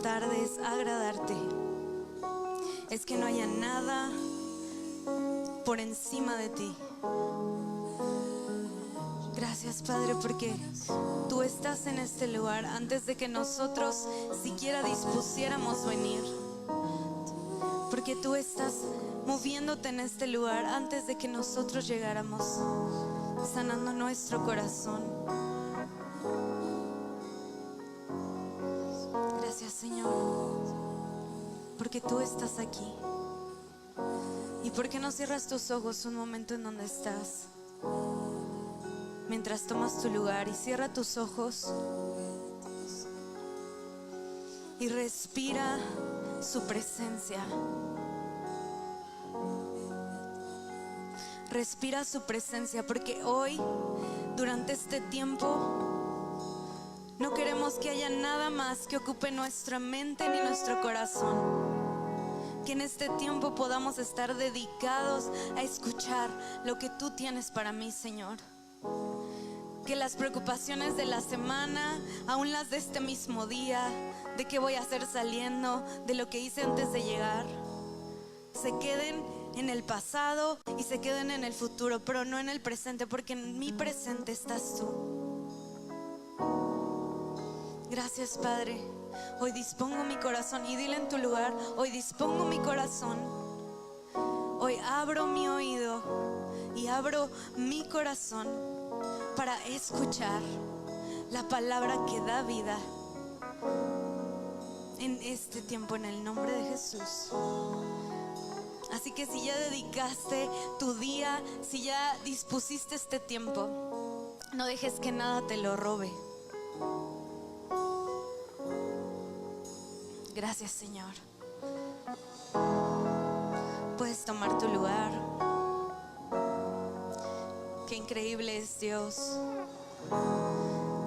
tarde es agradarte, es que no haya nada por encima de ti. Gracias, Padre, porque tú estás en este lugar antes de que nosotros siquiera dispusiéramos venir. Porque tú estás moviéndote en este lugar antes de que nosotros llegáramos, sanando nuestro corazón. Gracias, Señor, porque tú estás aquí. ¿Y por qué no cierras tus ojos un momento en donde estás? Mientras tomas tu lugar, y cierra tus ojos y respira su presencia. Respira su presencia, porque hoy, durante este tiempo, no queremos que haya nada más que ocupe nuestra mente ni nuestro corazón. Que en este tiempo podamos estar dedicados a escuchar lo que tú tienes para mí, Señor. Que las preocupaciones de la semana, aún las de este mismo día, de qué voy a hacer saliendo, de lo que hice antes de llegar, se queden en el pasado y se queden en el futuro, pero no en el presente, porque en mi presente estás tú. Gracias, Padre. Hoy dispongo mi corazón, y dile en tu lugar: hoy dispongo mi corazón. Hoy abro mi oído y abro mi corazón para escuchar la palabra que da vida en este tiempo, en el nombre de Jesús. Así que si ya dedicaste tu día, si ya dispusiste este tiempo, no dejes que nada te lo robe. Gracias, Señor. Puedes tomar tu lugar. Qué increíble es Dios,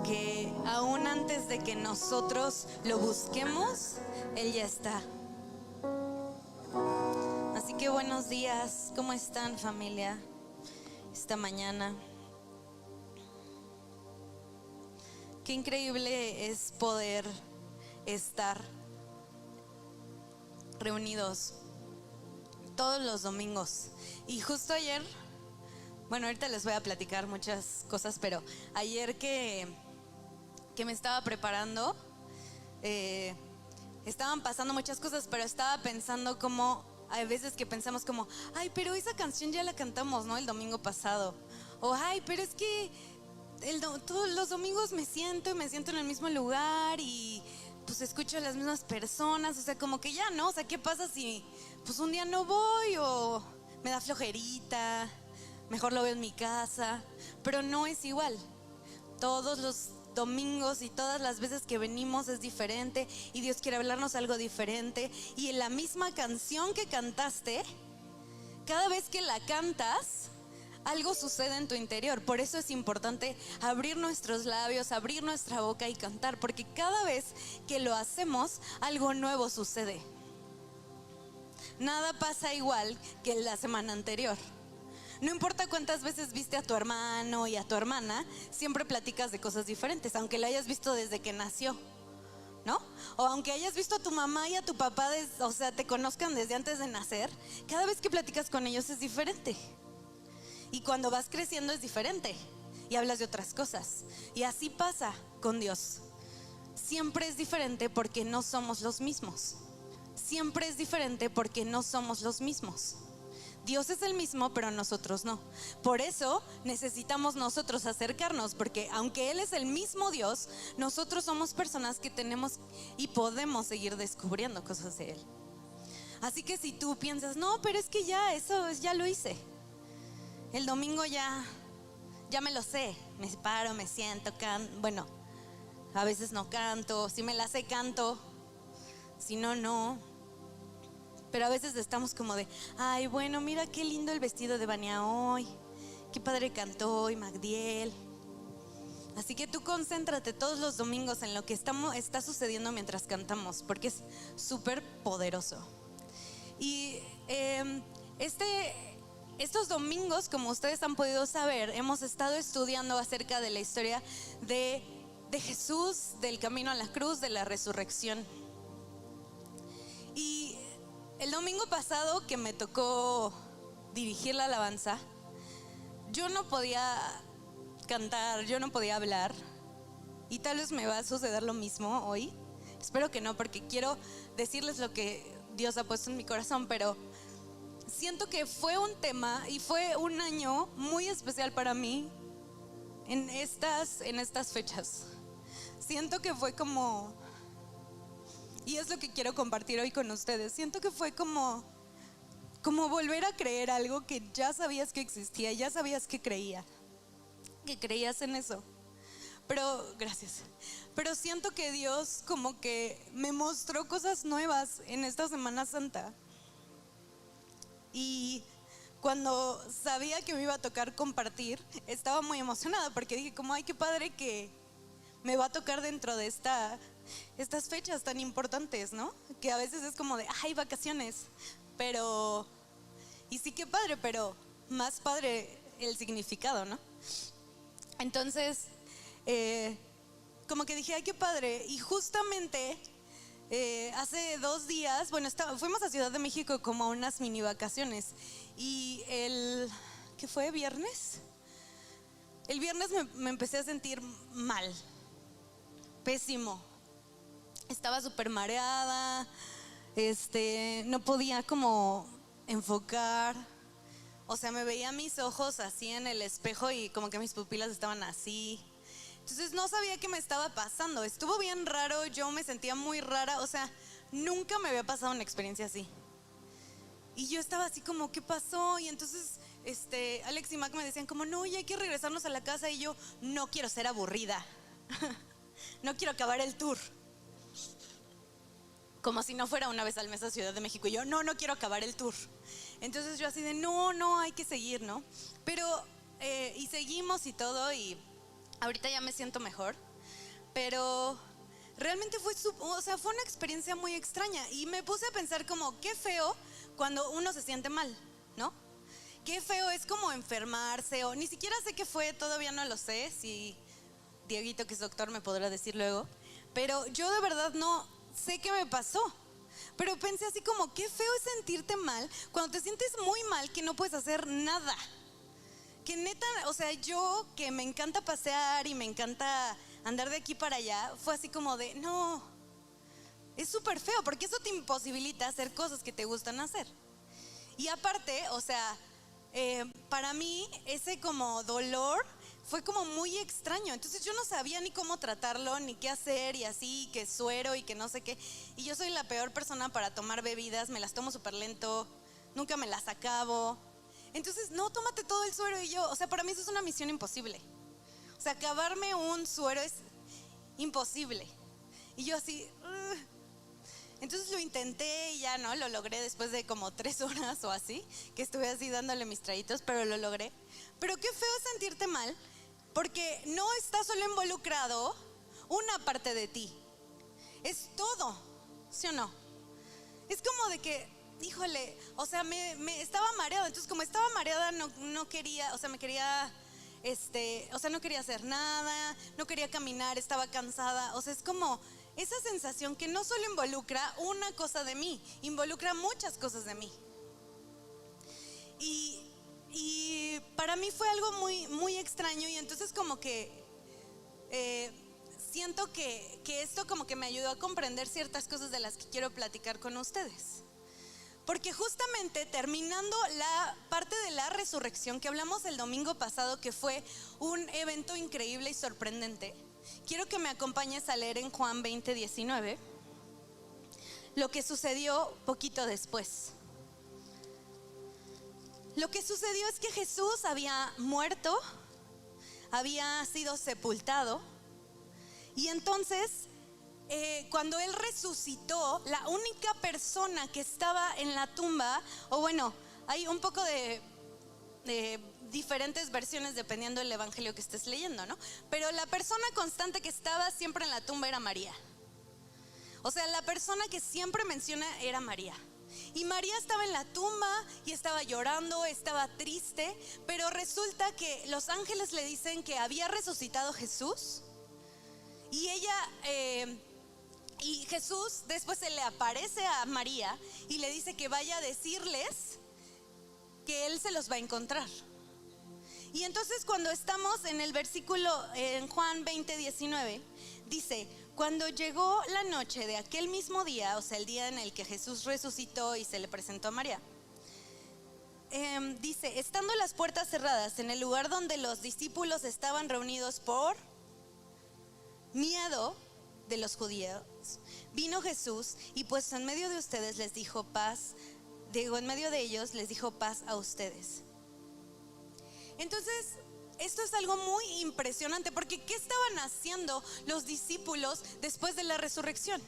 que aún antes de que nosotros lo busquemos, Él ya está. Así que buenos días, ¿cómo están, familia? Esta mañana. Qué increíble es poder estar reunidos todos los domingos. Y justo ayer, bueno, ahorita les voy a platicar muchas cosas, pero ayer que me estaba preparando, estaban pasando muchas cosas, pero estaba pensando como hay veces que pensamos como, ay, pero esa canción ya la cantamos, ¿no? El domingo pasado. O, ay, pero es que todos los domingos me siento en el mismo lugar y pues escucho a las mismas personas. O sea, como que ya, ¿no? O sea, ¿qué pasa si pues un día no voy o me da flojerita? Mejor lo veo en mi casa. Pero no es igual. Todos los domingos y todas las veces que venimos es diferente, y Dios quiere hablarnos algo diferente. Y en la misma canción que cantaste, cada vez que la cantas, algo sucede en tu interior. Por eso es importante abrir nuestros labios, abrir nuestra boca y cantar, porque cada vez que lo hacemos, algo nuevo sucede. Nada pasa igual que la semana anterior. No importa cuántas veces viste a tu hermano y a tu hermana, siempre platicas de cosas diferentes, aunque la hayas visto desde que nació, ¿no? O aunque hayas visto a tu mamá y a tu papá, o sea, te conozcan desde antes de nacer, cada vez que platicas con ellos es diferente. Y cuando vas creciendo es diferente y hablas de otras cosas. Y así pasa con Dios. Siempre es diferente porque no somos los mismos. Siempre es diferente porque no somos los mismos. Dios es el mismo, pero nosotros no. Por eso necesitamos nosotros acercarnos, porque aunque Él es el mismo Dios, nosotros somos personas que tenemos y podemos seguir descubriendo cosas de Él. Así que si tú piensas, no, pero es que ya lo hice. El domingo ya me lo sé. Me paro, me siento, bueno, a veces no canto. Si me la sé, canto. Si no, no. Pero a veces estamos como de, ay, bueno, mira qué lindo el vestido de Vania hoy, qué padre cantó hoy Magdiel. Así que tú concéntrate todos los domingos en lo que está sucediendo mientras cantamos, porque es súper poderoso. Y estos domingos, como ustedes han podido saber, hemos estado estudiando acerca de la historia de Jesús, del camino a la cruz, de la resurrección. Y el domingo pasado que me tocó dirigir la alabanza, yo no podía cantar, yo no podía hablar. Y tal vez me va a suceder lo mismo hoy. Espero que no, porque quiero decirles lo que Dios ha puesto en mi corazón, pero siento que fue un tema y fue un año muy especial para mí en estas fechas. Siento que fue como, y es lo que quiero compartir hoy con ustedes, siento que fue como volver a creer algo que ya sabías que existía, ya sabías que creías en eso. Pero, gracias. Pero siento que Dios como que me mostró cosas nuevas en esta Semana Santa. Y cuando sabía que me iba a tocar compartir, estaba muy emocionada porque dije como, ay, qué padre que me va a tocar dentro de estas fechas tan importantes, ¿no? Que a veces es como de, ay, vacaciones. Pero, y sí, qué padre, pero más padre el significado, ¿no? Entonces, como que dije, ay, qué padre. Y justamente hace 2 días, bueno, fuimos a Ciudad de México como a unas mini vacaciones. Y ¿qué fue? ¿Viernes? El viernes me empecé a sentir mal, pésimo. Estaba súper mareada, no podía como enfocar. O sea, me veía mis ojos así en el espejo y como que mis pupilas estaban así. Entonces no sabía qué me estaba pasando. Estuvo bien raro, yo me sentía muy rara. O sea, nunca me había pasado una experiencia así. Y yo estaba así como, ¿qué pasó? Y entonces Alex y Mac me decían como, no, ya hay que regresarnos a la casa. Y yo, no quiero ser aburrida. No quiero acabar el tour. Como si no fuera una vez al mes a Ciudad de México. Y yo, no quiero acabar el tour. Entonces yo así de, no, hay que seguir, ¿no? Pero, y seguimos y todo, y ahorita ya me siento mejor. Pero realmente fue una experiencia muy extraña. Y me puse a pensar como, qué feo cuando uno se siente mal, ¿no? Qué feo es como enfermarse, o ni siquiera sé qué fue, todavía no lo sé. Si Dieguito, que es doctor, me podrá decir luego. Pero yo de verdad no sé qué me pasó. Pero pensé así como, qué feo es sentirte mal cuando te sientes muy mal que no puedes hacer nada. Que neta, o sea, yo que me encanta pasear y me encanta andar de aquí para allá, fue así como de, no, es súper feo porque eso te imposibilita hacer cosas que te gustan hacer. Y aparte, o sea, para mí ese como dolor fue como muy extraño. Entonces yo no sabía ni cómo tratarlo, ni qué hacer, y así, que suero y que no sé qué. Y yo soy la peor persona para tomar bebidas, me las tomo súper lento, nunca me las acabo. Entonces, no, tómate todo el suero. Y yo, o sea, para mí eso es una misión imposible. O sea, acabarme un suero es imposible. Y yo así, entonces lo intenté y ya no, lo logré después de como 3 horas o así, que estuve así dándole mis traguitos, pero lo logré. Pero qué feo es sentirte mal, porque no está solo involucrado una parte de ti, es todo, ¿sí o no? Es como de que, híjole, o sea, me estaba mareada, entonces como estaba mareada no quería, o sea, no quería hacer nada, no quería caminar, estaba cansada, o sea, es como esa sensación que no solo involucra una cosa de mí, involucra muchas cosas de mí. Y para mí fue algo muy, muy extraño, y entonces como que siento que esto como que me ayudó a comprender ciertas cosas de las que quiero platicar con ustedes. Porque justamente terminando la parte de la resurrección que hablamos el domingo pasado, que fue un evento increíble y sorprendente, quiero que me acompañes a leer en Juan 20:19 lo que sucedió poquito después. Lo que sucedió es que Jesús había muerto, había sido sepultado, y entonces cuando Él resucitó, la única persona que estaba en la tumba, o bueno, hay un poco de diferentes versiones dependiendo del evangelio que estés leyendo, ¿no? Pero la persona constante que estaba siempre en la tumba era María. O sea, la persona que siempre menciona era María. Y María estaba en la tumba y estaba llorando, estaba triste, pero resulta que los ángeles le dicen que había resucitado Jesús. Y ella Y Jesús después se le aparece a María y le dice que vaya a decirles que Él se los va a encontrar. Y entonces cuando estamos en el versículo en Juan 20:19, dice: cuando llegó la noche de aquel mismo día, o sea, el día en el que Jesús resucitó y se le presentó a María, dice: estando las puertas cerradas en el lugar donde los discípulos estaban reunidos por miedo de los judíos, vino Jesús y pues en medio de ustedes les dijo paz. En medio de ellos les dijo paz a ustedes. Entonces, esto es algo muy impresionante, porque ¿qué estaban haciendo los discípulos después de la resurrección?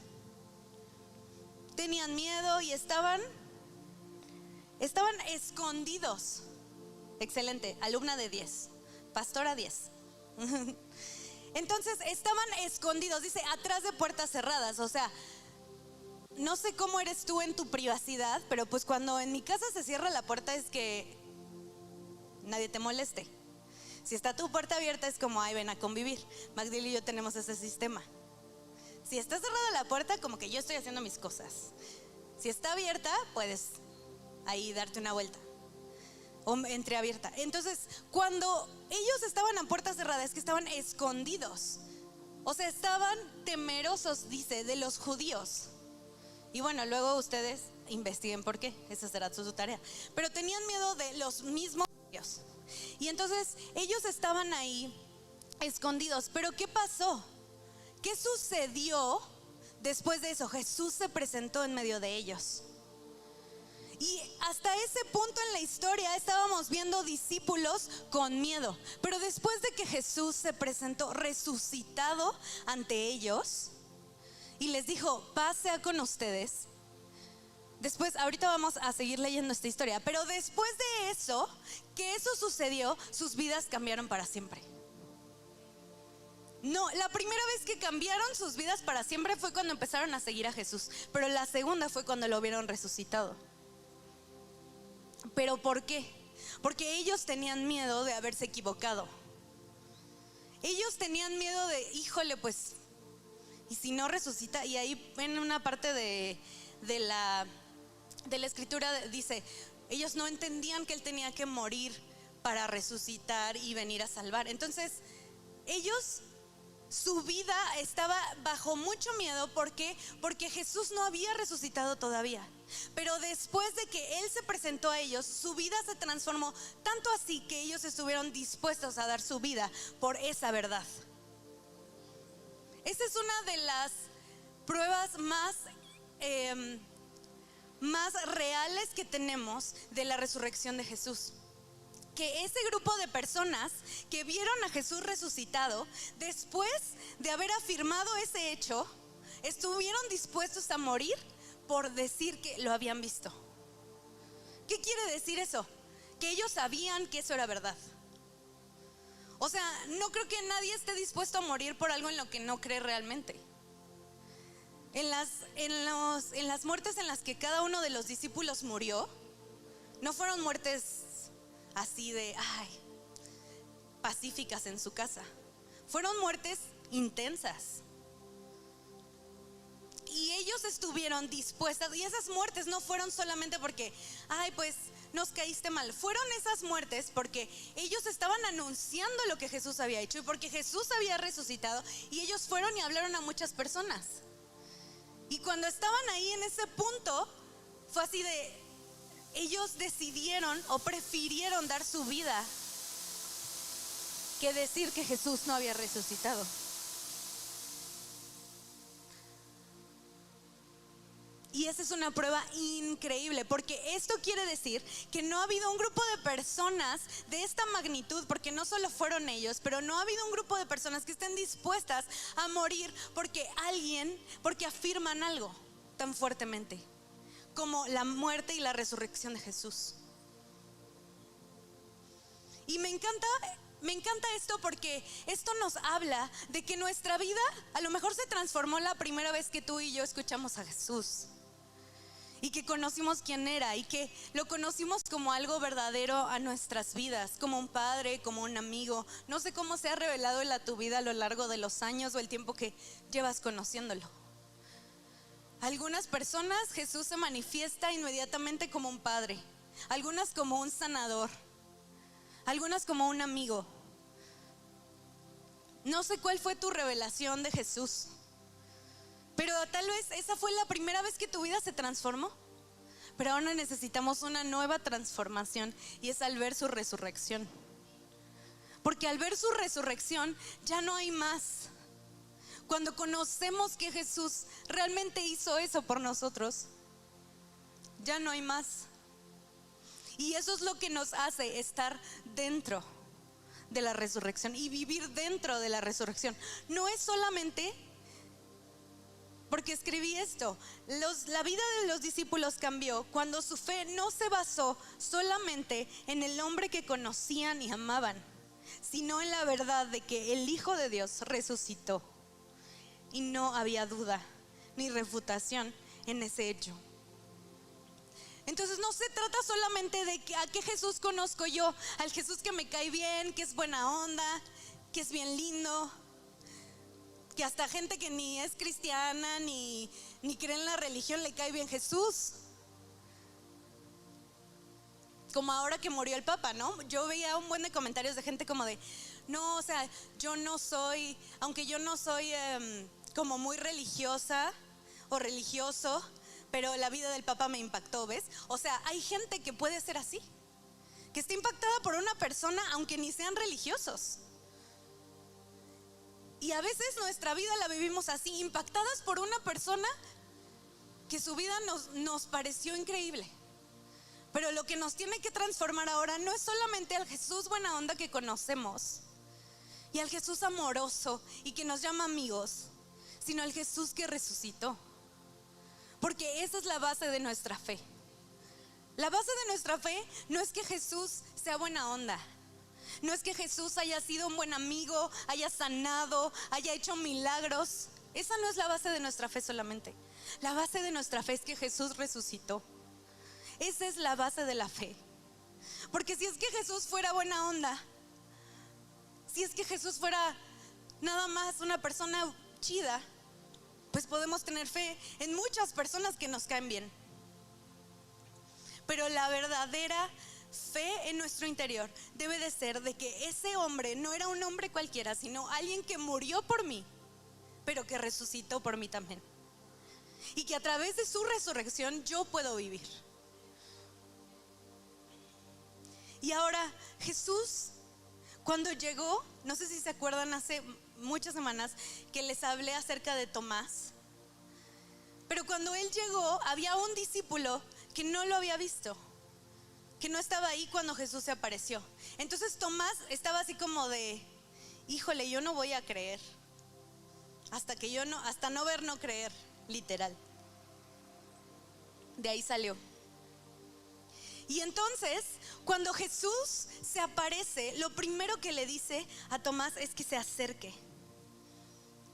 Tenían miedo y estaban escondidos. Excelente, alumna de 10, pastora 10. Entonces estaban escondidos, dice, atrás de puertas cerradas. O sea, no sé cómo eres tú en tu privacidad, pero pues cuando en mi casa se cierra la puerta es que nadie te moleste. Si está tu puerta abierta es como, ay, ven a convivir. Magdalena y yo tenemos ese sistema. Si está cerrada la puerta, como que yo estoy haciendo mis cosas. Si está abierta, puedes ahí darte una vuelta, o entreabierta. Entonces, cuando ellos estaban a puerta cerrada, es que estaban escondidos. O sea, estaban temerosos, dice, de los judíos. Y bueno, luego ustedes investiguen por qué, esa será su tarea. Pero tenían miedo de los mismos judíos. Y entonces ellos estaban ahí escondidos. Pero ¿qué pasó? ¿Qué sucedió después de eso? Jesús se presentó en medio de ellos. Y hasta ese punto en la historia estábamos viendo discípulos con miedo. Pero después de que Jesús se presentó resucitado ante ellos y les dijo, paz sea con ustedes. Después, ahorita vamos a seguir leyendo esta historia. Pero después de eso, que eso sucedió, sus vidas cambiaron para siempre. No, la primera vez que cambiaron sus vidas para siempre fue cuando empezaron a seguir a Jesús. Pero la segunda fue cuando lo vieron resucitado. ¿Pero por qué? Porque ellos tenían miedo de haberse equivocado. Ellos tenían miedo de, híjole, pues, y si no resucita. Y ahí en una parte de la escritura dice, ellos no entendían que Él tenía que morir para resucitar y venir a salvar. Entonces, ellos, su vida estaba bajo mucho miedo. ¿Por qué? Porque Jesús no había resucitado todavía. Pero después de que Él se presentó a ellos, su vida se transformó, tanto así que ellos estuvieron dispuestos a dar su vida por esa verdad. Esa es una de las pruebas más reales que tenemos de la resurrección de Jesús. Que ese grupo de personas que vieron a Jesús resucitado, después de haber afirmado ese hecho, estuvieron dispuestos a morir por decir que lo habían visto. ¿Qué quiere decir eso? Que ellos sabían que eso era verdad. O sea, no creo que nadie esté dispuesto a morir por algo en lo que no cree realmente. En las muertes en las que cada uno de los discípulos murió, no fueron muertes así de, pacíficas en su casa. Fueron muertes intensas. Y ellos estuvieron dispuestas, y esas muertes no fueron solamente porque, pues nos caíste mal. Fueron esas muertes porque ellos estaban anunciando lo que Jesús había hecho y porque Jesús había resucitado, y ellos fueron y hablaron a muchas personas. Y cuando estaban ahí en ese punto, fue así de, ellos decidieron o prefirieron dar su vida que decir que Jesús no había resucitado. Y esa es una prueba increíble, porque esto quiere decir que no ha habido un grupo de personas de esta magnitud, porque no solo fueron ellos, pero no ha habido un grupo de personas que estén dispuestas a morir porque afirman algo tan fuertemente como la muerte y la resurrección de Jesús. Y me encanta esto, porque esto nos habla de que nuestra vida a lo mejor se transformó la primera vez que tú y yo escuchamos a Jesús. Y que conocimos quién era, y que lo conocimos como algo verdadero a nuestras vidas, como un padre, como un amigo. No sé cómo se ha revelado en tu vida a lo largo de los años o el tiempo que llevas conociéndolo. Algunas personas Jesús se manifiesta inmediatamente como un padre, algunas como un sanador, algunas como un amigo. No sé cuál fue tu revelación de Jesús, pero tal vez esa fue la primera vez que tu vida se transformó. Pero ahora necesitamos una nueva transformación, y es al ver su resurrección. Porque al ver su resurrección ya no hay más. Cuando conocemos que Jesús realmente hizo eso por nosotros, ya no hay más. Y eso es lo que nos hace estar dentro de la resurrección y vivir dentro de la resurrección. No es solamente porque escribí esto. La vida de los discípulos cambió cuando su fe no se basó solamente en el hombre que conocían y amaban, sino en la verdad de que el Hijo de Dios resucitó. Y no había duda ni refutación en ese hecho. Entonces no se trata solamente de a qué Jesús conozco yo, al Jesús que me cae bien, que es buena onda, que es bien lindo, que hasta gente que ni es cristiana ni cree en la religión le cae bien Jesús. Como ahora que murió el Papa, ¿no? Yo veía un buen de comentarios de gente como de, no, o sea, yo no soy, aunque yo no soy como muy religiosa o religioso, pero la vida del Papa me impactó, ¿ves? O sea, hay gente que puede ser así, que está impactada por una persona aunque ni sean religiosos. Y a veces nuestra vida la vivimos así, impactadas por una persona que su vida nos pareció increíble. Pero lo que nos tiene que transformar ahora no es solamente al Jesús buena onda que conocemos y al Jesús amoroso y que nos llama amigos, sino al Jesús que resucitó. Porque esa es la base de nuestra fe. La base de nuestra fe no es que Jesús sea buena onda. No es que Jesús haya sido un buen amigo, haya sanado, haya hecho milagros. Esa no es la base de nuestra fe solamente. La base de nuestra fe es que Jesús resucitó. Esa es la base de la fe. Porque si es que Jesús fuera buena onda, si es que Jesús fuera nada más una persona chida, pues podemos tener fe en muchas personas que nos caen bien. Pero la verdadera fe en nuestro interior debe de ser de que ese hombre no era un hombre cualquiera, sino alguien que murió por mí, pero que resucitó por mí también. Y que a través de su resurrección yo puedo vivir. Y ahora Jesús, cuando llegó, no sé si se acuerdan, hace muchas semanas que les hablé acerca de Tomás. Pero cuando él llegó, había un discípulo que no lo había visto, que no estaba ahí cuando Jesús se apareció. Entonces Tomás estaba así como de, híjole, yo no voy a creer. Hasta no ver, no creer, literal. De ahí salió. Y entonces, cuando Jesús se aparece, lo primero que le dice a Tomás es que se acerque.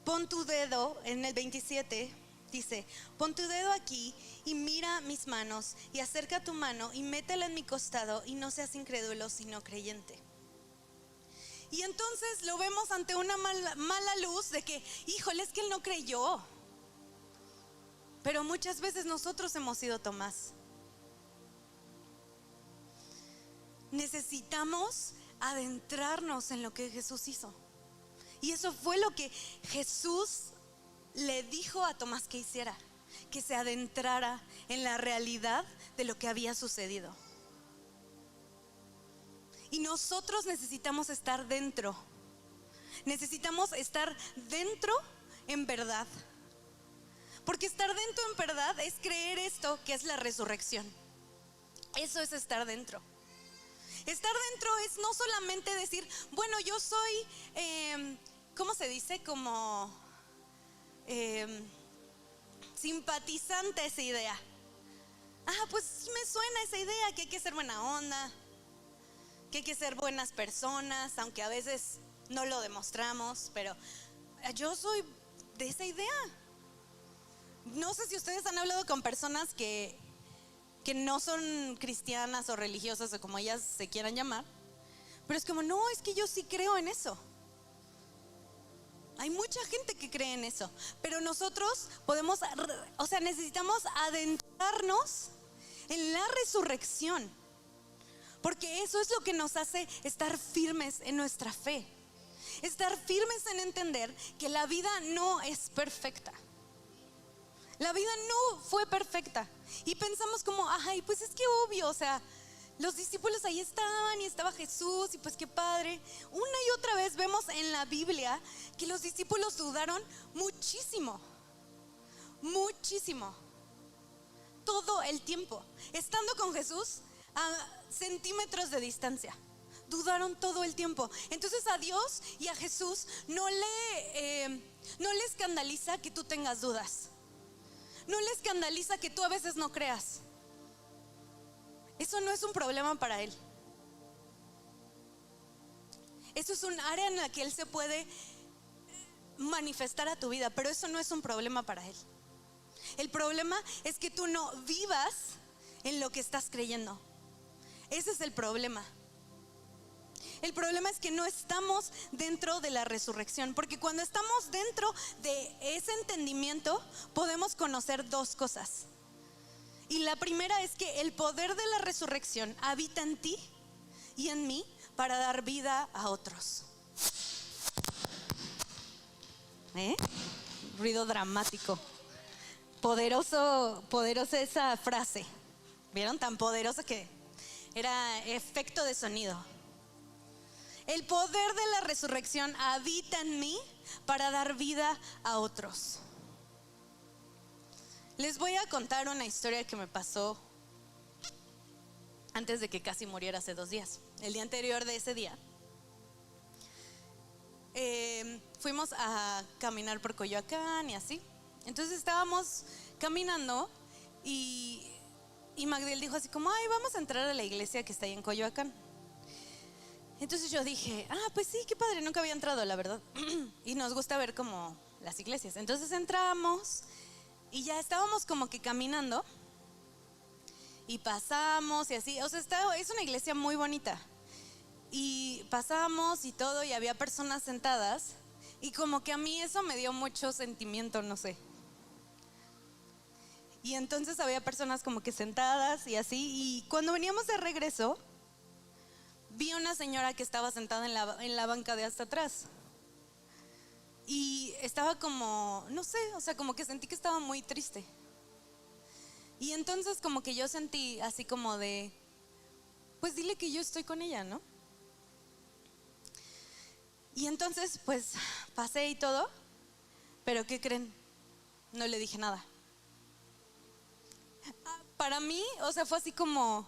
Pon tu dedo, en el 27 dice, pon tu dedo aquí y mira mis manos, y acerca tu mano y métela en mi costado, y no seas incrédulo sino creyente. Y entonces lo vemos ante una mala luz de que, híjole, es que él no creyó. Pero muchas veces nosotros hemos sido Tomás. Necesitamos adentrarnos en lo que Jesús hizo. Y eso fue lo que Jesús le dijo a Tomás que hiciera, que se adentrara en la realidad de lo que había sucedido. Y nosotros necesitamos estar dentro. Necesitamos estar dentro en verdad. Porque estar dentro en verdad es creer esto que es la resurrección. Eso es estar dentro. Estar dentro es no solamente decir, bueno, yo soy, ¿cómo se dice? Como simpatizante a esa idea. Pues sí me suena esa idea, que hay que ser buena onda, que hay que ser buenas personas, aunque a veces no lo demostramos, pero yo soy de esa idea. No sé si ustedes han hablado con personas que no son cristianas o religiosas o como ellas se quieran llamar, pero es como, no, es que yo sí creo en eso. Hay mucha gente que cree en eso, pero nosotros podemos, necesitamos adentrarnos en la resurrección, porque eso es lo que nos hace estar firmes en nuestra fe, estar firmes en entender que la vida no es perfecta. La vida no fue perfecta y pensamos como, ay, pues es que obvio, los discípulos ahí estaban y estaba Jesús y pues qué padre. Una y otra vez vemos en la Biblia que los discípulos dudaron muchísimo, muchísimo, todo el tiempo. Estando con Jesús a centímetros de distancia, dudaron todo el tiempo. Entonces a Dios y a Jesús no le escandaliza que tú tengas dudas. No le escandaliza que tú a veces no creas. Eso no es un problema para Él. Eso es un área en la que Él se puede manifestar a tu vida, pero eso no es un problema para Él. El problema es que tú no vivas en lo que estás creyendo. Ese es el problema. El problema es que no estamos dentro de la resurrección, porque cuando estamos dentro de ese entendimiento podemos conocer dos cosas. Y la primera es que el poder de la resurrección habita en ti y en mí para dar vida a otros. Ruido dramático. Poderosa esa frase. ¿Vieron? Tan poderosa que era efecto de sonido. El poder de la resurrección habita en mí para dar vida a otros. Les voy a contar una historia que me pasó antes de que casi muriera hace 2 días. El día anterior de ese día, fuimos a caminar por Coyoacán y así. Entonces estábamos caminando y Magdiel dijo así como, ay, vamos a entrar a la iglesia que está ahí en Coyoacán. Entonces yo dije, pues sí, qué padre, nunca había entrado, la verdad. Y nos gusta ver como las iglesias. Entonces entramos y ya estábamos como que caminando y pasamos y así. Es una iglesia muy bonita. Y pasamos y todo y había personas sentadas y como que a mí eso me dio mucho sentimiento, no sé. Y entonces había personas como que sentadas y así. Y cuando veníamos de regreso, vi una señora que estaba sentada en la banca de hasta atrás. Y estaba como, no sé, como que sentí que estaba muy triste. Y entonces como que yo sentí así como de, pues dile que yo estoy con ella, ¿no? Y entonces pues pasé y todo, pero ¿qué creen? No le dije nada. Para mí, fue así como,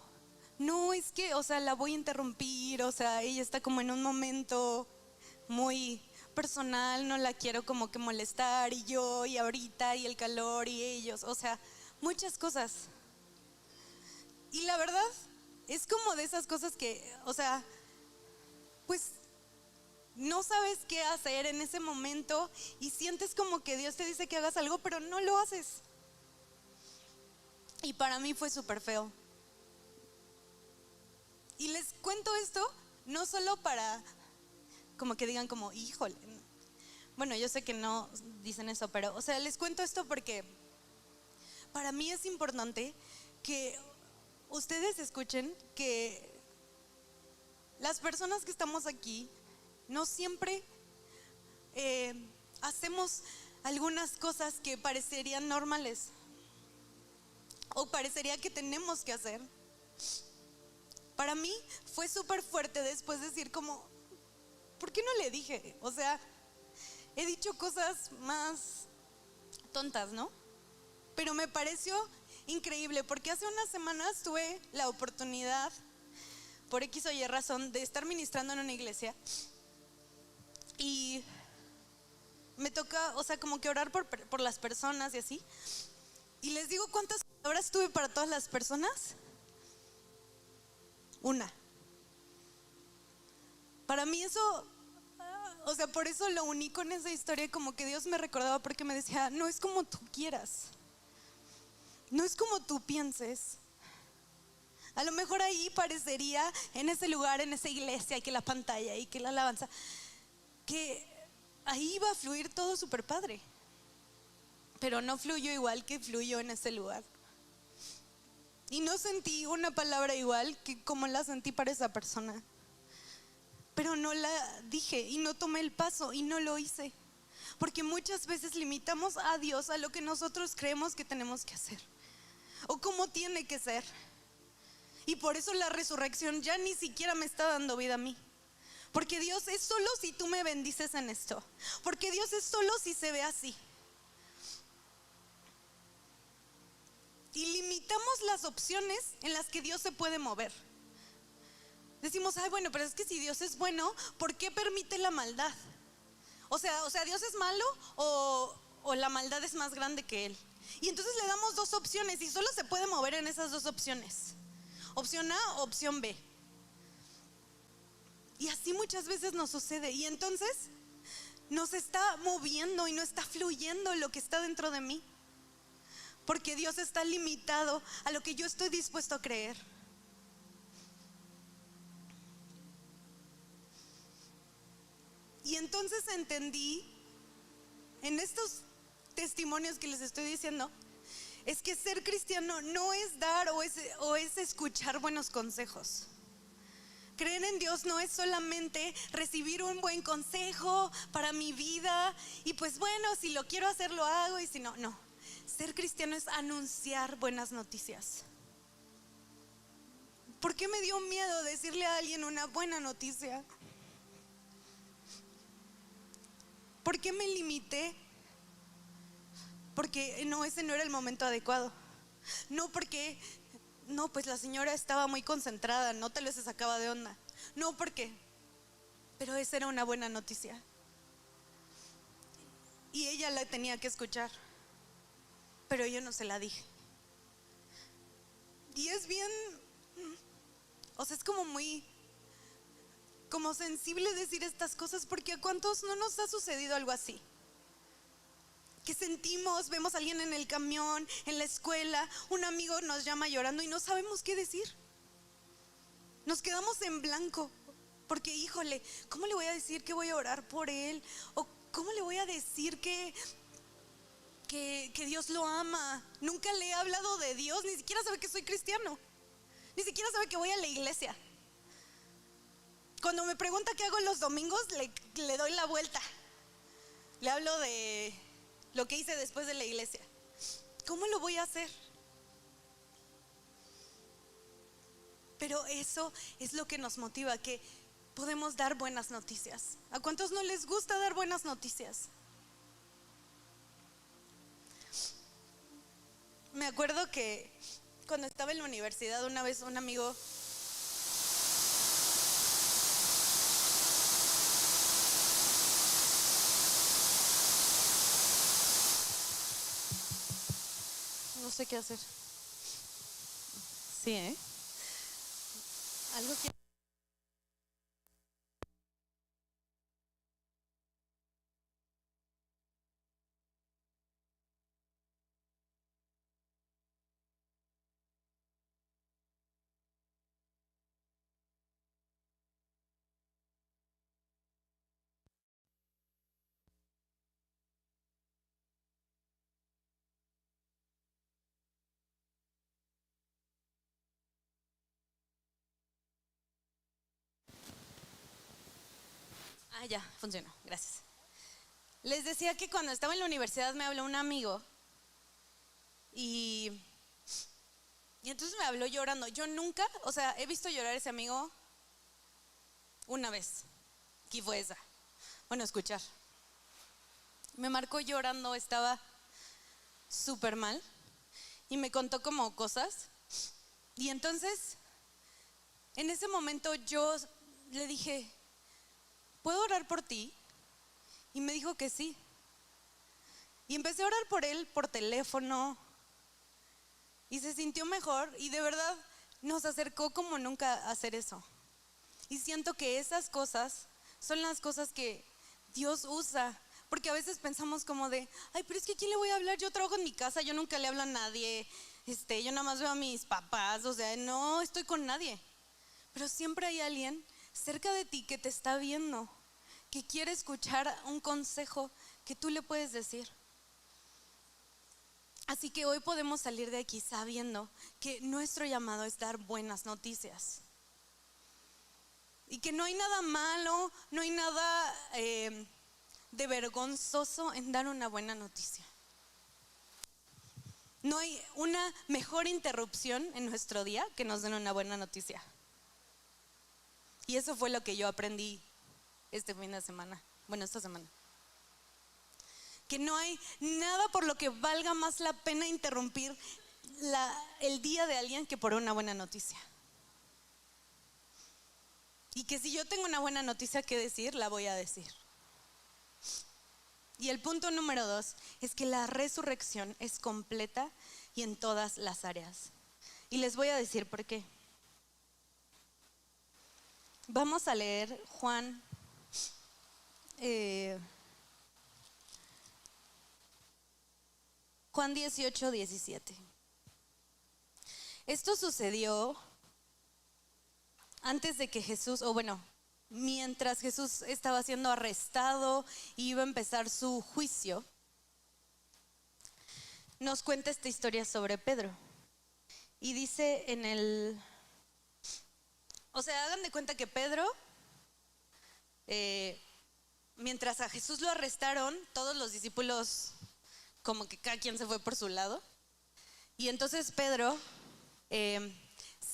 no, es que, la voy a interrumpir, ella está como en un momento muy personal, no la quiero como que molestar, y yo, y ahorita, y el calor, y ellos, muchas cosas. Y la verdad, es como de esas cosas que, pues, no sabes qué hacer en ese momento, y sientes como que Dios te dice que hagas algo, pero no lo haces. Y para mí fue súper feo. Y les cuento esto no solo para como que digan como, híjole. Bueno, yo sé que no dicen eso, pero les cuento esto porque para mí es importante que ustedes escuchen que las personas que estamos aquí no siempre hacemos algunas cosas que parecerían normales o parecería que tenemos que hacer. Para mí fue súper fuerte después decir como, ¿por qué no le dije? He dicho cosas más tontas, ¿no? Pero me pareció increíble porque hace unas semanas tuve la oportunidad, por X o Y razón, de estar ministrando en una iglesia y me toca, como que orar por las personas y así. Y les digo cuántas palabras tuve para todas las personas. Una. Para mí eso, por eso lo uní con esa historia, como que Dios me recordaba porque me decía, no es como tú quieras, no es como tú pienses. A lo mejor ahí parecería, en ese lugar, en esa iglesia, y que la pantalla y que la alabanza, que ahí iba a fluir todo súper padre. Pero no fluyó igual que fluyó en ese lugar. Y no sentí una palabra igual que como la sentí para esa persona. Pero no la dije y no tomé el paso y no lo hice. Porque muchas veces limitamos a Dios a lo que nosotros creemos que tenemos que hacer o cómo tiene que ser. Y por eso la resurrección ya ni siquiera me está dando vida a mí. Porque Dios es solo si tú me bendices en esto. Porque Dios es solo si se ve así. Y limitamos las opciones en las que Dios se puede mover. Decimos, ay, bueno, pero es que si Dios es bueno, ¿por qué permite la maldad? O sea, ¿Dios es malo o la maldad es más grande que Él? Y entonces le damos dos opciones y solo se puede mover en esas dos opciones. Opción A o opción B. Y así muchas veces nos sucede. Y entonces nos está moviendo y no está fluyendo lo que está dentro de mí. Porque Dios está limitado a lo que yo estoy dispuesto a creer. Y entonces entendí en estos testimonios que les estoy diciendo, es que ser cristiano no es dar o es escuchar buenos consejos. Creer en Dios no es solamente recibir un buen consejo para mi vida y pues bueno, si lo quiero hacer lo hago y si no, no. Ser cristiano es anunciar buenas noticias. ¿Por qué me dio miedo decirle a alguien una buena noticia? ¿Por qué me limité? Porque no, ese no era el momento adecuado. No, porque no, pues la señora estaba muy concentrada, no, tal vez se sacaba de onda. No, porque, pero esa era una buena noticia. Y ella la tenía que escuchar, pero yo no se la dije. Y es bien, o sea, es como muy, como sensible decir estas cosas, porque a cuántos no nos ha sucedido algo así. Que sentimos, vemos a alguien en el camión, en la escuela, un amigo nos llama llorando y no sabemos qué decir. Nos quedamos en blanco, porque híjole, ¿cómo le voy a decir que voy a orar por él? ¿O cómo le voy a decir que Dios lo ama? Nunca le he hablado de Dios, ni siquiera sabe que soy cristiano, ni siquiera sabe que voy a la iglesia. Cuando me pregunta qué hago los domingos, le doy la vuelta. Le hablo de lo que hice después de la iglesia. ¿Cómo lo voy a hacer? Pero eso es lo que nos motiva, que podemos dar buenas noticias. ¿A cuántos no les gusta dar buenas noticias? Me acuerdo que cuando estaba en la universidad, una vez un amigo no sé qué hacer. Sí, ¿eh? Algo que... Ah, ya, funcionó, gracias. Les decía que cuando estaba en la universidad me habló un amigo y entonces me habló llorando. Yo nunca, o sea, he visto llorar a ese amigo una vez. ¿Qué fue esa? Bueno, escuchar. Me marcó llorando, estaba súper mal y me contó como cosas. Y entonces, en ese momento yo le dije, ¿puedo orar por ti? Y me dijo que sí. Y empecé a orar por él por teléfono. Y se sintió mejor y de verdad nos acercó como nunca a hacer eso. Y siento que esas cosas son las cosas que Dios usa. Porque a veces pensamos como de, ay, pero es que ¿a quién le voy a hablar? Yo trabajo en mi casa, yo nunca le hablo a nadie. Yo nada más veo a mis papás, o sea, no estoy con nadie. Pero siempre hay alguien cerca de ti que te está viendo, que quiere escuchar un consejo que tú le puedes decir. Así que hoy podemos salir de aquí sabiendo que nuestro llamado es dar buenas noticias. Y que no hay nada malo, no hay nada de vergonzoso en dar una buena noticia. No hay una mejor interrupción en nuestro día que nos den una buena noticia. Y eso fue lo que yo aprendí este fin de semana, esta semana. Que no hay nada por lo que valga más la pena interrumpir el día de alguien que por una buena noticia. Y que si yo tengo una buena noticia que decir, la voy a decir. Y el punto número 2 es que la resurrección es completa y en todas las áreas. Y les voy a decir por qué. Vamos a leer Juan 18:17. Esto sucedió antes de que Jesús, mientras Jesús estaba siendo arrestado y iba a empezar su juicio. Nos cuenta esta historia sobre Pedro. Y dice hagan de cuenta que Pedro, mientras a Jesús lo arrestaron, todos los discípulos, como que cada quien se fue por su lado. Y entonces Pedro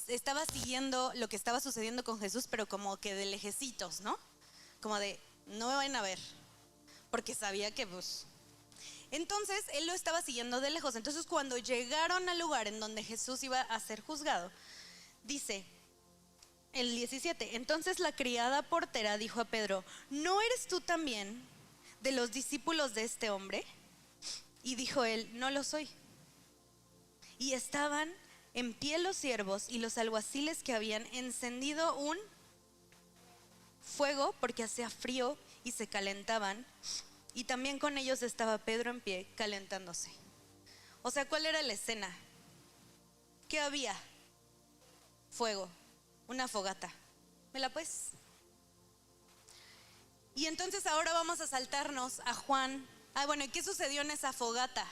estaba siguiendo lo que estaba sucediendo con Jesús, pero como que de lejecitos, ¿no? Como de, no me vayan a ver, porque sabía que Entonces él lo estaba siguiendo de lejos. Entonces cuando llegaron al lugar en donde Jesús iba a ser juzgado, dice el 17, entonces la criada portera dijo a Pedro, ¿no eres tú también de los discípulos de este hombre? Y dijo él, no lo soy. Y estaban en pie los siervos y los alguaciles que habían encendido un fuego porque hacía frío y se calentaban. Y también con ellos estaba Pedro en pie calentándose. O sea, ¿cuál era la escena? ¿Qué había? Fuego, una fogata. ¿Me la puedes? Y entonces ahora vamos a saltarnos a Juan. ¿Y qué sucedió en esa fogata?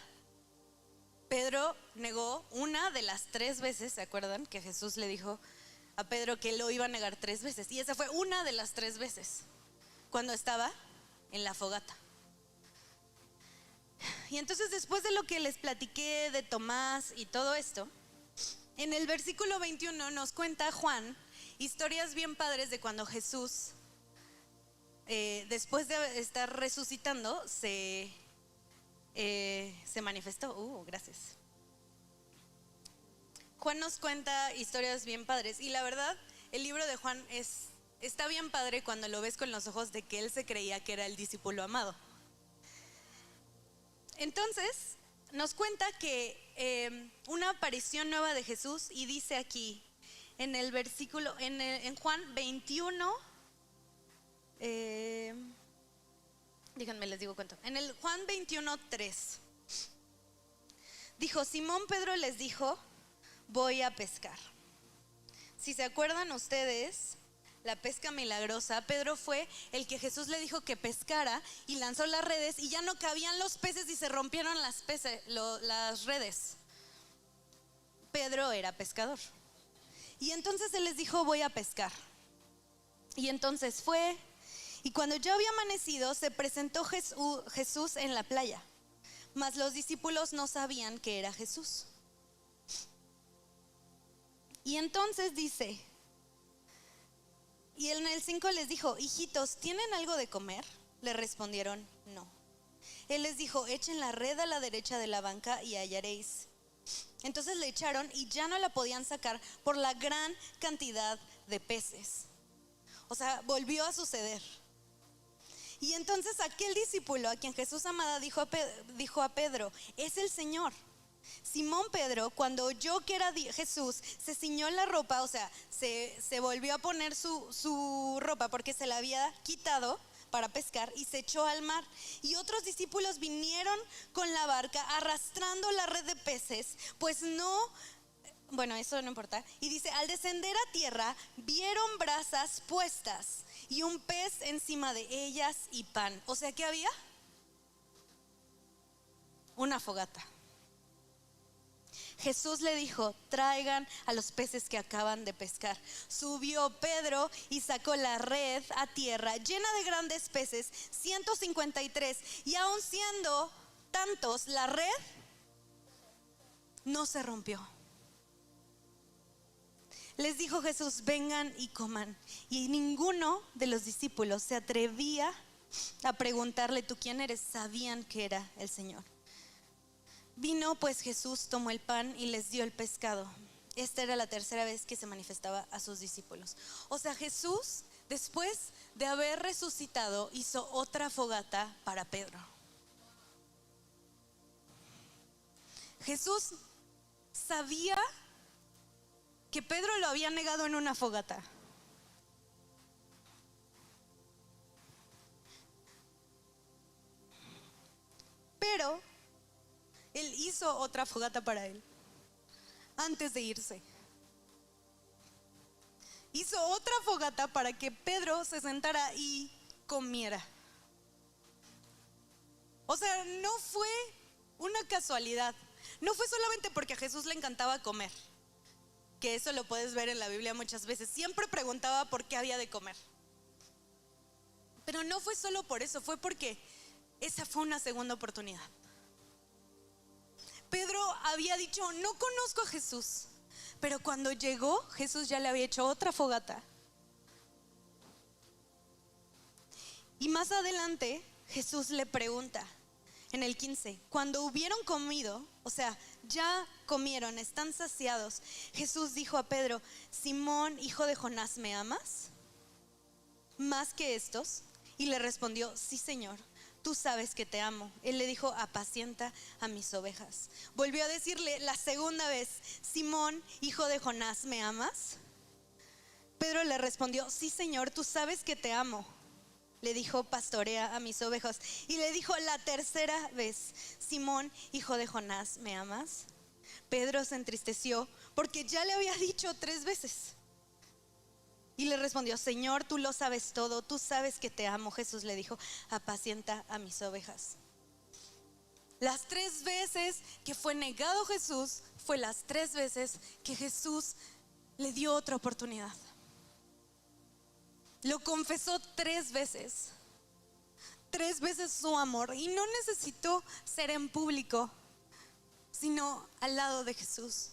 Pedro negó una de las 3 veces, ¿se acuerdan? Que Jesús le dijo a Pedro que lo iba a negar 3 veces. Y esa fue una de las 3 veces, cuando estaba en la fogata. Y entonces después de lo que les platiqué de Tomás y todo esto, en el versículo 21 nos cuenta Juan historias bien padres de cuando Jesús, después de estar resucitando, se manifestó. Gracias. Juan nos cuenta historias bien padres y la verdad, el libro de Juan está bien padre cuando lo ves con los ojos de que él se creía que era el discípulo amado. Entonces, nos cuenta que una aparición nueva de Jesús, y dice aquí, en el versículo, en Juan 21, díganme, les digo cuánto. En el Juan 21:3, dijo, Simón Pedro les dijo, voy a pescar. Si se acuerdan ustedes, la pesca milagrosa, Pedro fue el que Jesús le dijo que pescara y lanzó las redes y ya no cabían los peces y se rompieron las redes. Pedro era pescador. Y entonces él les dijo, voy a pescar. Y entonces fue, y cuando ya había amanecido, se presentó Jesús en la playa. Mas los discípulos no sabían que era Jesús. Y entonces dice, y en el 5 les dijo, hijitos, ¿tienen algo de comer? Le respondieron, no. Él les dijo, echen la red a la derecha de la banca y hallaréis. Entonces le echaron y ya no la podían sacar por la gran cantidad de peces. O sea, volvió a suceder. Y entonces aquel discípulo a quien Jesús amaba dijo a Pedro, es el Señor. Simón Pedro, cuando oyó que era Jesús, se ciñó la ropa, o sea, se volvió a poner su ropa porque se la había quitado para pescar y se echó al mar. Y otros discípulos vinieron con la barca arrastrando la red de peces, pues no Bueno, eso no importa. Y dice, al descender a tierra, vieron brasas puestas y un pez encima de ellas y pan. O sea, ¿qué había? Una fogata. Jesús le dijo, traigan a los peces que acaban de pescar. Subió Pedro y sacó la red a tierra llena de grandes peces, 153. Y aun siendo tantos, la red no se rompió. Les dijo Jesús, vengan y coman. Y ninguno de los discípulos se atrevía a preguntarle, ¿tú quién eres? Sabían que era el Señor. Vino pues Jesús, tomó el pan y les dio el pescado. Esta era la tercera vez que se manifestaba a sus discípulos. O sea, Jesús, después de haber resucitado, hizo otra fogata para Pedro. Jesús sabía que Pedro lo había negado en una fogata. Pero Él hizo otra fogata para él antes de irse. Hizo otra fogata para que Pedro se sentara y comiera. O sea, no fue una casualidad. No fue solamente porque a Jesús le encantaba comer, que eso lo puedes ver en la Biblia muchas veces. Siempre preguntaba por qué había de comer. Pero no fue solo por eso, fue porque esa fue una segunda oportunidad. Pedro había dicho, no conozco a Jesús, pero cuando llegó, Jesús ya le había hecho otra fogata. Y más adelante, Jesús le pregunta, en el 15, cuando hubieron comido, o sea, ya comieron, están saciados, Jesús dijo a Pedro, Simón, hijo de Jonás, ¿me amas más que estos? Y le respondió, sí, Señor, tú sabes que te amo. Él le dijo, apacienta a mis ovejas. Volvió a decirle la segunda vez, Simón, hijo de Jonás, ¿me amas? Pedro le respondió, sí, Señor, tú sabes que te amo. Le dijo, pastorea a mis ovejas. Y le dijo la tercera vez, Simón, hijo de Jonás, ¿me amas? Pedro se entristeció porque ya le había dicho 3 veces. Y le respondió, Señor, tú lo sabes todo, tú sabes que te amo. Jesús le dijo, apacienta a mis ovejas. Las 3 veces que fue negado Jesús, fue las 3 veces que Jesús le dio otra oportunidad. Lo confesó 3 veces. 3 veces su amor. Y no necesitó ser en público, sino al lado de Jesús.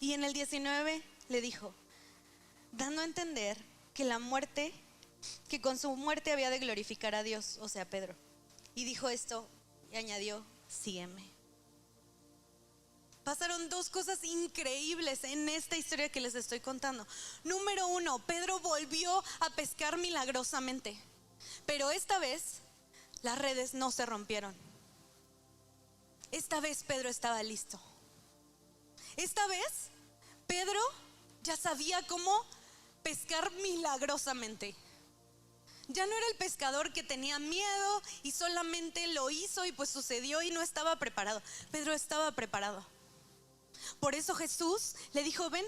Y en el 19 le dijo, dando a entender que la muerte, que con su muerte había de glorificar a Dios, o sea, Pedro. Y dijo esto y añadió, sígueme. Pasaron 2 cosas increíbles en esta historia que les estoy contando. Número 1, Pedro volvió a pescar milagrosamente. Pero esta vez las redes no se rompieron. Esta vez Pedro estaba listo. Esta vez Pedro ya sabía cómo pescar milagrosamente. Ya no era el pescador que tenía miedo y solamente lo hizo y pues sucedió y no estaba preparado. Pedro estaba preparado. Por eso Jesús le dijo, ven,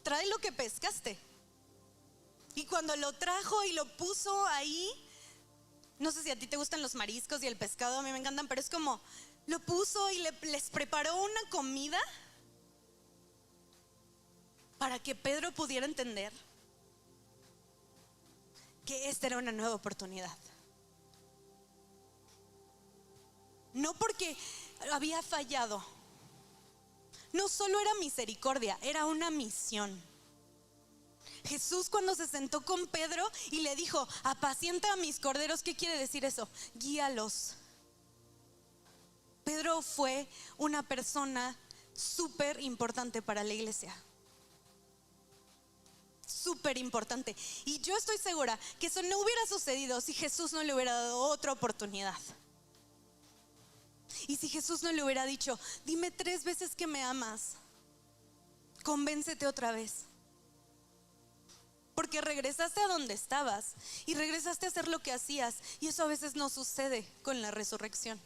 trae lo que pescaste. Y cuando lo trajo y lo puso ahí, no sé si a ti te gustan los mariscos y el pescado, a mí me encantan, pero es como, lo puso y les preparó una comida para que Pedro pudiera entender que esta era una nueva oportunidad. No porque había fallado. No solo era misericordia, era una misión. Jesús cuando se sentó con Pedro y le dijo, apacienta a mis corderos, ¿qué quiere decir eso? Guíalos. Pedro fue una persona súper importante para la iglesia. Súper importante. Y yo estoy segura que eso no hubiera sucedido si Jesús no le hubiera dado otra oportunidad. Y si Jesús no le hubiera dicho, dime 3 veces que me amas, convéncete otra vez. Porque regresaste a donde estabas y regresaste a hacer lo que hacías. Y eso a veces no sucede con la resurrección.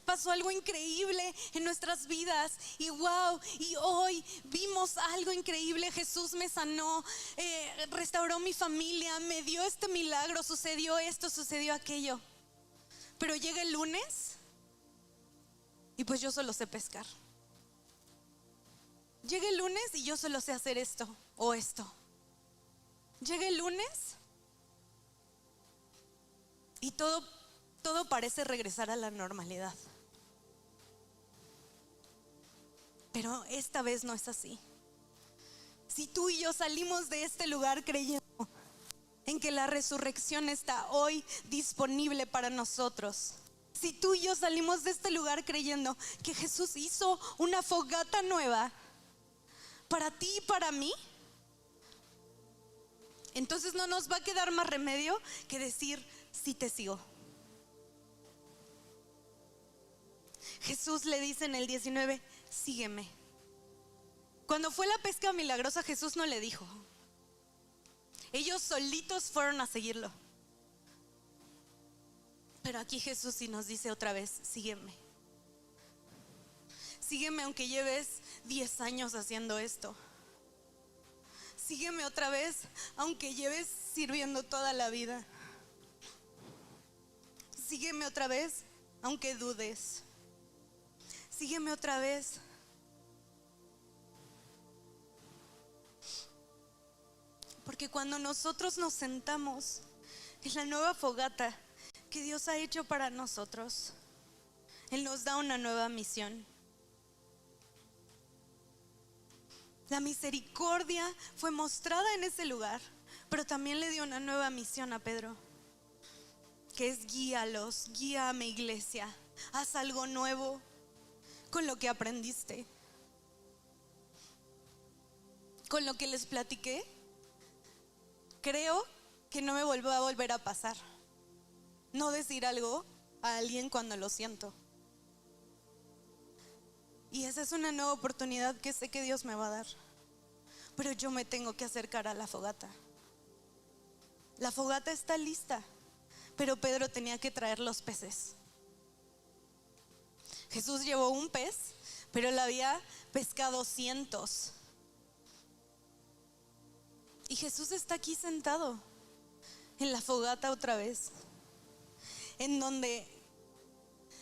Pasó algo increíble en nuestras vidas y wow, y hoy vimos algo increíble. Jesús me sanó, restauró mi familia, me dio este milagro, sucedió esto, sucedió aquello. Pero llega el lunes y pues yo solo sé pescar. Llega el lunes y yo solo sé hacer esto o esto. Llega el lunes y todo parece regresar a la normalidad. Pero esta vez no es así. Si tú y yo salimos de este lugar creyendo en que la resurrección está hoy disponible para nosotros, si tú y yo salimos de este lugar creyendo que Jesús hizo una fogata nueva para ti y para mí, entonces no nos va a quedar más remedio que decir: sí te sigo. Jesús le dice en el 19: sígueme. Cuando fue la pesca milagrosa, Jesús no le dijo. Ellos solitos fueron a seguirlo. Pero aquí Jesús sí nos dice otra vez: sígueme. Sígueme aunque lleves 10 años haciendo esto. Sígueme otra vez aunque lleves sirviendo toda la vida. Sígueme otra vez aunque dudes. Sígueme otra vez. Porque cuando nosotros nos sentamos en la nueva fogata que Dios ha hecho para nosotros, Él nos da una nueva misión. La misericordia fue mostrada en ese lugar, pero también le dio una nueva misión a Pedro, que es: guíalos, guía a mi iglesia, haz algo nuevo con lo que aprendiste. Con lo que les platiqué, creo que no me va a volver a pasar. No decir algo a alguien cuando lo siento. Y esa es una nueva oportunidad que sé que Dios me va a dar. Pero yo me tengo que acercar a la fogata. La fogata está lista, pero Pedro tenía que traer los peces. Jesús llevó un pez, pero él había pescado cientos. Y Jesús está aquí sentado en la fogata otra vez, en donde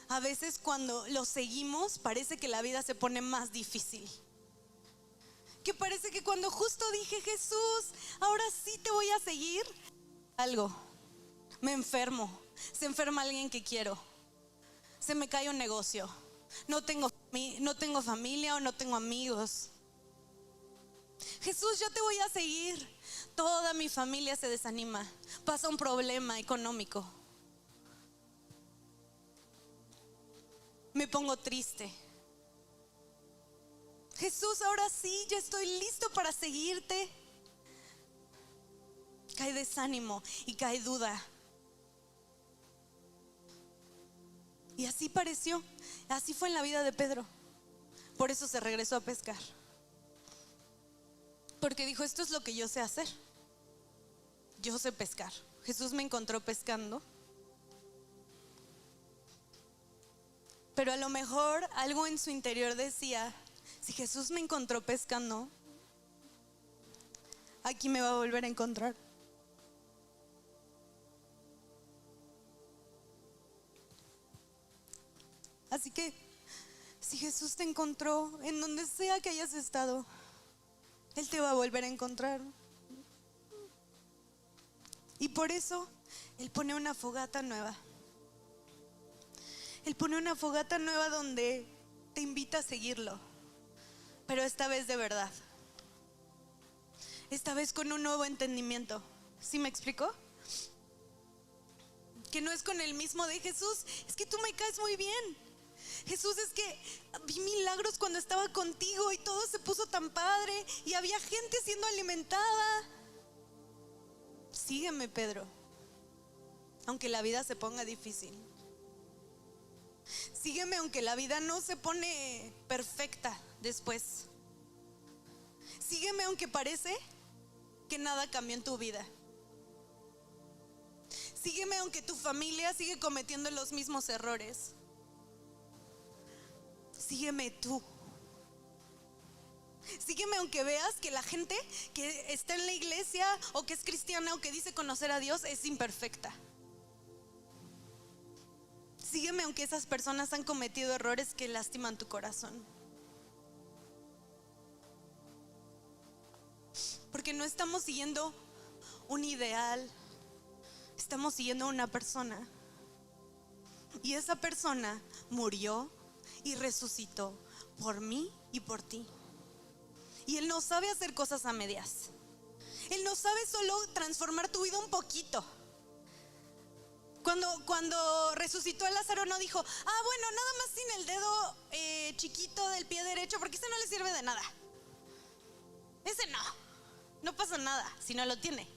a veces cuando lo seguimos parece que la vida se pone más difícil. Que parece que cuando justo dije: Jesús, ahora sí te voy a seguir, algo, me enfermo, se enferma alguien que quiero, se me cae un negocio, no tengo familia o no tengo amigos. Jesús, yo te voy a seguir. Toda mi familia se desanima, pasa un problema económico, me pongo triste. Jesús, ahora sí, ya estoy listo para seguirte. Cae desánimo y cae duda. Y así pareció, así fue en la vida de Pedro. Por eso se regresó a pescar. Porque dijo: esto es lo que yo sé hacer. Yo sé pescar. Jesús me encontró pescando. Pero a lo mejor algo en su interior decía: si Jesús me encontró pescando, aquí me va a volver a encontrar. Así que si Jesús te encontró en donde sea que hayas estado, Él te va a volver a encontrar. Y por eso Él pone una fogata nueva. Él pone una fogata nueva donde te invita a seguirlo. Pero esta vez de verdad. Esta vez con un nuevo entendimiento. ¿Sí me explico? Que no es con el mismo de: Jesús, es que tú me caes muy bien. Jesús, es que vi milagros cuando estaba contigo y todo se puso tan padre y había gente siendo alimentada. Sígueme, Pedro, aunque la vida se ponga difícil. Sígueme aunque la vida no se pone perfecta después. Sígueme aunque parece que nada cambió en tu vida. Sígueme aunque tu familia sigue cometiendo los mismos errores. sígueme tú. Sígueme aunque veas que la gente que está en la iglesia o que es cristiana o que dice conocer a Dios es imperfecta. Sígueme aunque esas personas han cometido errores que lastiman tu corazón. Porque no estamos siguiendo un ideal, estamos siguiendo a una persona. Y esa persona murió y resucitó por mí y por ti. Y Él no sabe hacer cosas a medias. Él no sabe solo transformar tu vida un poquito. Cuando resucitó a Lázaro no dijo, bueno, nada más sin el dedo chiquito del pie derecho, porque ese no le sirve de nada. Ese no pasa nada si no lo tiene.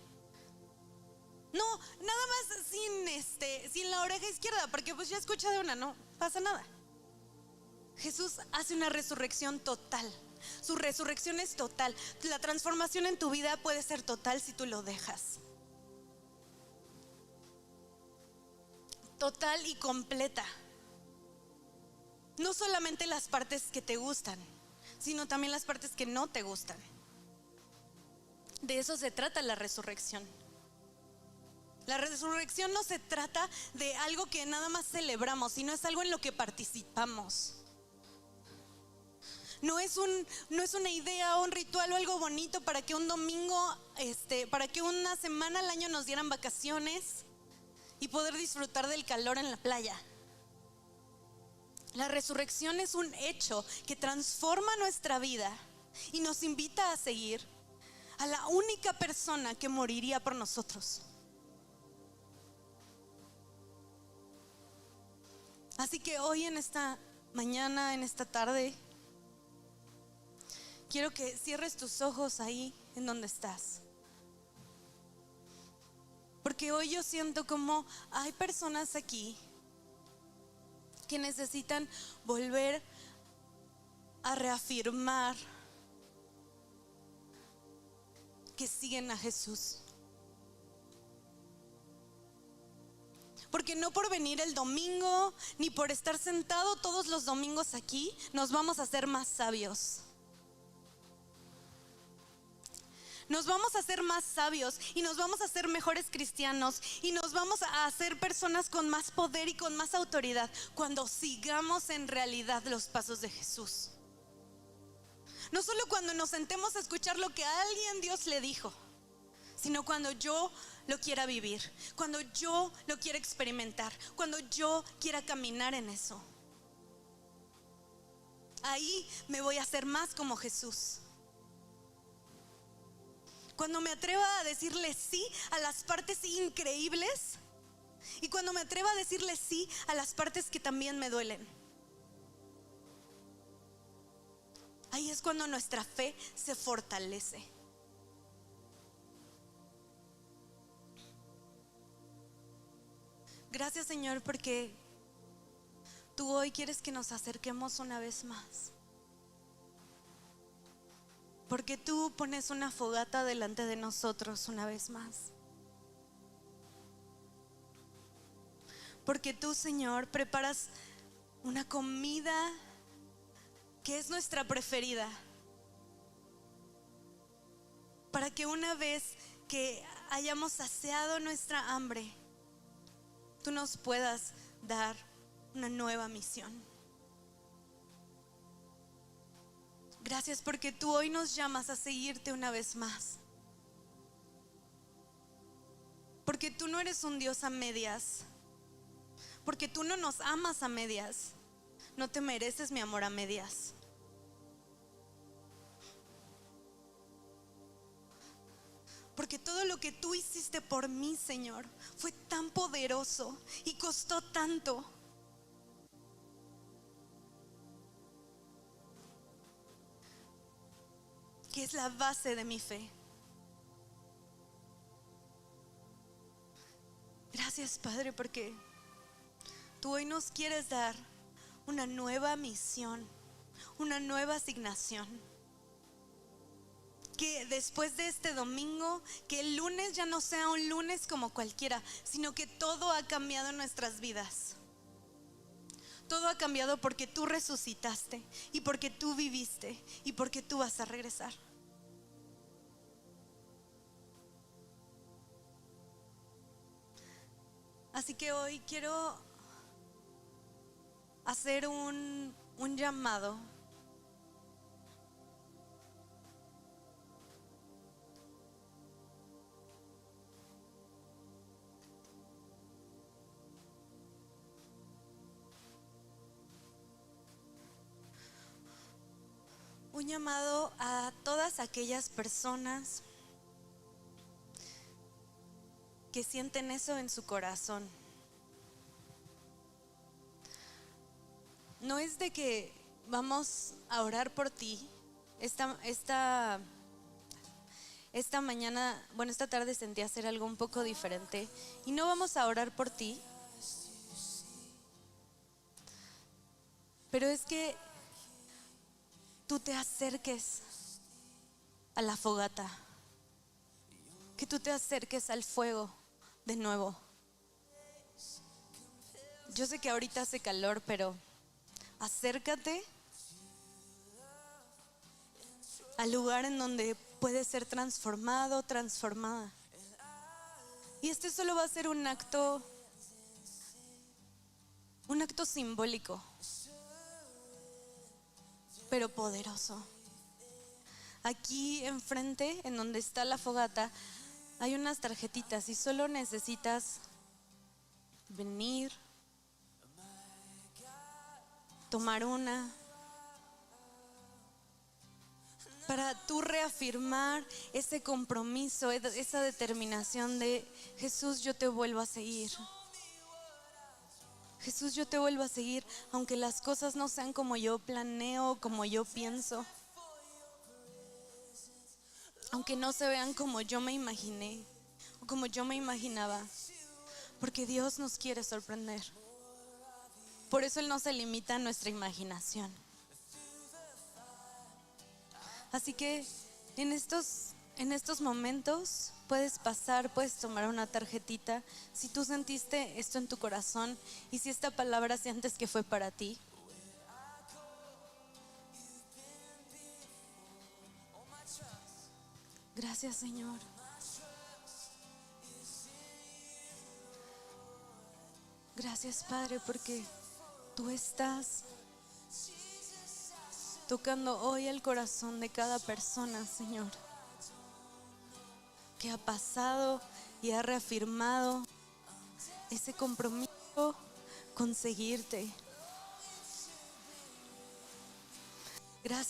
No, nada más sin la oreja izquierda, porque pues ya escucha de una, no pasa nada. Jesús hace una resurrección total. Su resurrección es total. La transformación en tu vida puede ser total si tú lo dejas. Total y completa. No solamente las partes que te gustan, sino también las partes que no te gustan. De eso se trata la resurrección. La resurrección no se trata de algo que nada más celebramos, sino es algo en lo que participamos. No es una idea o un ritual o algo bonito para que un domingo, para que una semana al año nos dieran vacaciones y poder disfrutar del calor en la playa. La resurrección es un hecho que transforma nuestra vida y nos invita a seguir a la única persona que moriría por nosotros. Así que hoy, en esta mañana, en esta tarde, quiero que cierres tus ojos ahí en donde estás. Porque hoy yo siento como hay personas aquí que necesitan volver a reafirmar que siguen a Jesús. Porque no por venir el domingo, ni por estar sentado todos los domingos aquí, nos vamos a hacer más sabios. Nos vamos a hacer más sabios y nos vamos a hacer mejores cristianos y nos vamos a hacer personas con más poder y con más autoridad cuando sigamos en realidad los pasos de Jesús. No solo cuando nos sentemos a escuchar lo que a alguien Dios le dijo, sino cuando yo lo quiera vivir, cuando yo lo quiera experimentar, cuando yo quiera caminar en eso. Ahí me voy a hacer más como Jesús. Cuando me atreva a decirle sí a las partes increíbles y cuando me atreva a decirle sí a las partes que también me duelen. Ahí es cuando nuestra fe se fortalece. Gracias, Señor, porque tú hoy quieres que nos acerquemos una vez más. Porque tú pones una fogata delante de nosotros una vez más. Porque tú, Señor, preparas una comida que es nuestra preferida, para que una vez que hayamos saciado nuestra hambre, tú nos puedas dar una nueva misión. Gracias porque tú hoy nos llamas a seguirte una vez más. Porque tú no eres un Dios a medias. Porque tú no nos amas a medias. No te mereces mi amor a medias. Porque todo lo que tú hiciste por mí, Señor, fue tan poderoso y costó tanto. Que es la base de mi fe. Gracias, Padre, porque tú hoy nos quieres dar una nueva misión, una nueva asignación. Que después de este domingo, que el lunes ya no sea un lunes como cualquiera, sino que todo ha cambiado en nuestras vidas. Todo ha cambiado porque tú resucitaste y porque tú viviste y porque tú vas a regresar. Así que hoy quiero hacer un llamado. Un llamado a todas aquellas personas que sienten eso en su corazón. No es de que vamos a orar por ti. Esta mañana, bueno, esta tarde sentí hacer algo un poco diferente. Y no vamos a orar por ti. Pero es que tú te acerques a la fogata. Que tú te acerques al fuego de nuevo. Yo sé que ahorita hace calor, pero acércate al lugar en donde puedes ser transformado, transformada. Y este solo va a ser un acto simbólico, pero poderoso. Aquí enfrente, en donde está la fogata, hay unas tarjetitas y solo necesitas venir, tomar una, para tú reafirmar ese compromiso, esa determinación de: Jesús, yo te vuelvo a seguir. Jesús, yo te vuelvo a seguir, aunque las cosas no sean como yo planeo, como yo pienso, aunque no se vean como yo me imaginé o como yo me imaginaba, porque Dios nos quiere sorprender. Por eso Él no se limita a nuestra imaginación. Así que en estos momentos puedes pasar, puedes tomar una tarjetita. Si tú sentiste esto en tu corazón y si esta palabra sientes que fue para ti, gracias, Señor. Gracias, Padre, porque tú estás tocando hoy el corazón de cada persona, Señor, que ha pasado y ha reafirmado ese compromiso con seguirte. Gracias.